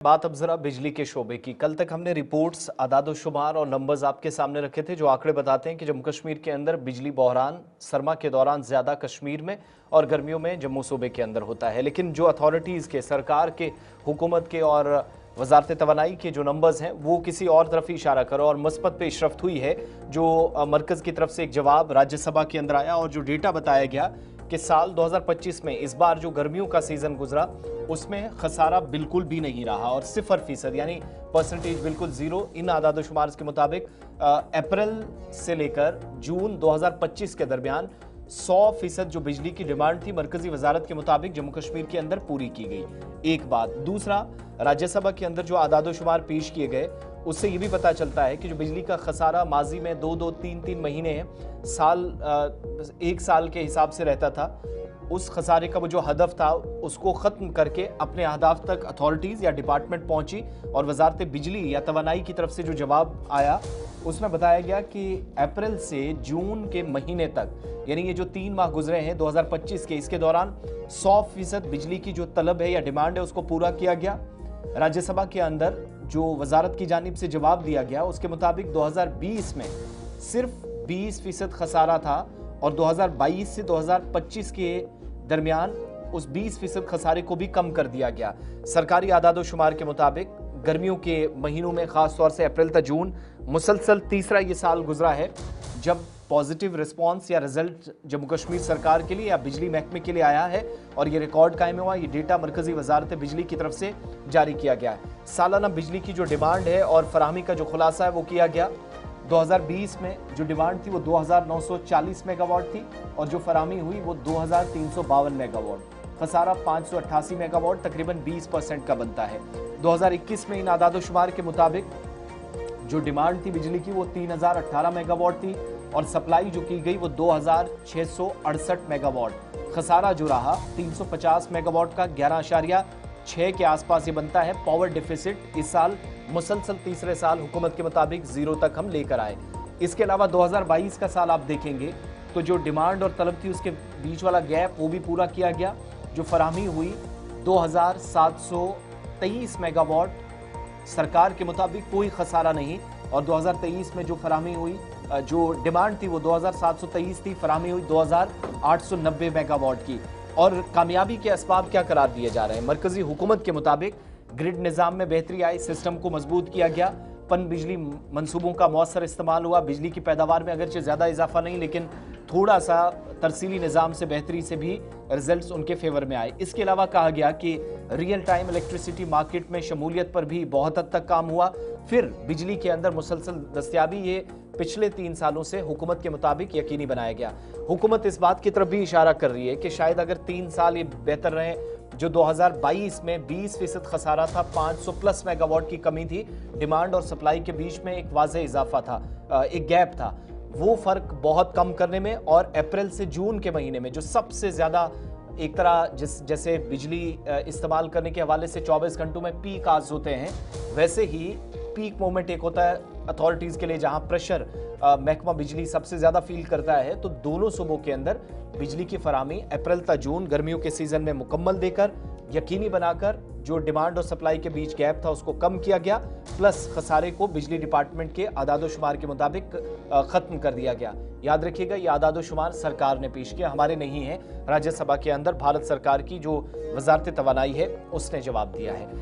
बात अब जरा बिजली के शोबे की। कल तक हमने रिपोर्ट्स, आदाद-ओ-शुमार और नंबर्स आपके सामने रखे थे जो आंकड़े बताते हैं कि जम्मू कश्मीर के अंदर बिजली बहरान सरमा के दौरान ज्यादा कश्मीर में और गर्मियों में जम्मू सूबे के अंदर होता है। लेकिन जो अथॉरिटीज के, सरकार के, हुकूमत के और वजारत तवानाई के जो नंबर्स हैं वो किसी और तरफ ही इशारा करो और मुस्बत पेशरफ्त हुई है। जो मरकज की तरफ से एक जवाब राज्यसभा के अंदर आया और जो डेटा बताया गया कि साल 2025 में इस बार जो गर्मियों का सीजन गुजरा उसमें खसारा बिल्कुल भी नहीं रहा और 0% यानी परसेंटेज बिल्कुल जीरो। इन आदाद-ओ-शुमार के मुताबिक अप्रैल से लेकर जून 2025 के दरमियान 100% जो बिजली की डिमांड थी मरकजी वजारत के मुताबिक जम्मू कश्मीर के अंदर पूरी की गई। एक बात। दूसरा, राज्यसभा के अंदर जो आदाद-ओ-शुमार पेश किए गए उससे ये भी पता चलता है कि जो बिजली का खसारा माजी में 2-2, 3-3 महीने एक साल के हिसाब से रहता था, उस खसारे का वो जो हदफ था उसको ख़त्म करके अपने अहदाफ तक अथॉरिटीज़ या डिपार्टमेंट पहुंची और वजारत बिजली या तवानाई की तरफ से जो जवाब आया उसमें बताया गया कि अप्रैल से जून के महीने तक, यानी ये जो 3 माह गुजरे हैं 2025 के, इसके दौरान 100% बिजली की जो तलब है या डिमांड है उसको पूरा किया गया। राज्यसभा के अंदर जो वजारत की जानिब से जवाब दिया गया उसके मुताबिक 2020 में सिर्फ 20% खसारा था और 2022 से 2025 के दरमियान उस 20% खसारे को भी कम कर दिया गया। सरकारी आदाद-ओ-शुमार के मुताबिक गर्मियों के महीनों में खास तौर से अप्रैल तक जून मुसलसल तीसरा ये साल गुजरा है जब पॉजिटिव रिस्पांस या रिजल्ट जम्मू कश्मीर सरकार के लिए या बिजली महकमे के लिए आया है और ये रिकॉर्ड कायम हुआ। ये डेटा मरकजी वजारत बिजली की तरफ से जारी किया गया है। सालाना बिजली की जो डिमांड है और फराहमी का जो खुलासा है वो किया गया। 2020 में जो डिमांड थी वो 2940 मेगावाट थी और जो फराहमी हुई वो 2352 मेगावाट। खसारा 588 मेगावाट, तकरीबन 20% का बनता है। 2021 में इन आदाद-ओ-शुमार के मुताबिक जो डिमांड थी बिजली की वो 3018 मेगावाट थी और सप्लाई जो की गई वो 2668 मेगावाट। खसारा जो रहा 350 मेगावाट का 11.6 के आसपास ये बनता है। पावर डिफिसिट इस साल मुसलसल तीसरे साल हुकूमत के मुताबिक जीरो तक हम लेकर आए। इसके अलावा 2022 का साल आप देखेंगे तो जो डिमांड और तलब थी उसके बीच वाला गैप वो भी पूरा किया गया। जो फराहमी हुई 2723 मेगावाट, सरकार के मुताबिक कोई खसारा नहीं। और 2023 में जो फराहमी हुई, जो डिमांड थी वो 2723 थी, फराहमी हुई 2890 मेगावाट की। और कामयाबी के असबाब क्या करार दिए जा रहे हैं? मरकजी हुकूमत के मुताबिक ग्रिड निज़ाम में बेहतरी आई, सिस्टम को मजबूत किया गया, पन बिजली मंसूबों का मौसर इस्तेमाल हुआ। बिजली की पैदावार में अगरचे ज़्यादा इजाफा नहीं लेकिन थोड़ा सा तरसीली निज़ाम से बेहतरी से भी रिजल्ट्स उनके फेवर में आए। इसके अलावा कहा गया कि रियल टाइम इलेक्ट्रिसिटी मार्केट में शमूलियत पर भी बहुत हद तक काम हुआ। फिर बिजली के अंदर मुसलसल दस्तयाबी ये पिछले 3 सालों से हुकूमत के मुताबिक यकीनी बनाया गया। हुकूमत इस बात की तरफ भी इशारा कर रही है कि शायद अगर 3 साल ये बेहतर रहे। जो 2022 में 20% खसारा था, 500 प्लस मेगावाट की कमी थी, डिमांड और सप्लाई के बीच में एक वाज़ेह इजाफा था, एक गैप था, वो फ़र्क बहुत कम करने में और अप्रैल से जून के महीने में जो सबसे ज़्यादा एक तरह जैसे बिजली इस्तेमाल करने के हवाले से 24 घंटों में पीक आवर्स होते हैं, वैसे ही पीक मोमेंट एक होता है अथॉरिटीज़ के लिए जहां प्रेशर महकमा बिजली सबसे ज़्यादा फील करता है। तो दोनों सूबों के अंदर बिजली की फराहमी अप्रैल तक जून गर्मियों के सीज़न में मुकम्मल देकर यकीनी बनाकर जो डिमांड और सप्लाई के बीच गैप था उसको कम किया गया, प्लस खसारे को बिजली डिपार्टमेंट के आदाद-ओ-शुमार के मुताबिक ख़त्म कर दिया गया। याद रखिएगा ये आदाद-ओ-शुमार सरकार ने पेश किया, हमारे नहीं है। राज्यसभा के अंदर भारत सरकार की जो वजारत तवानाई है उसने जवाब दिया है।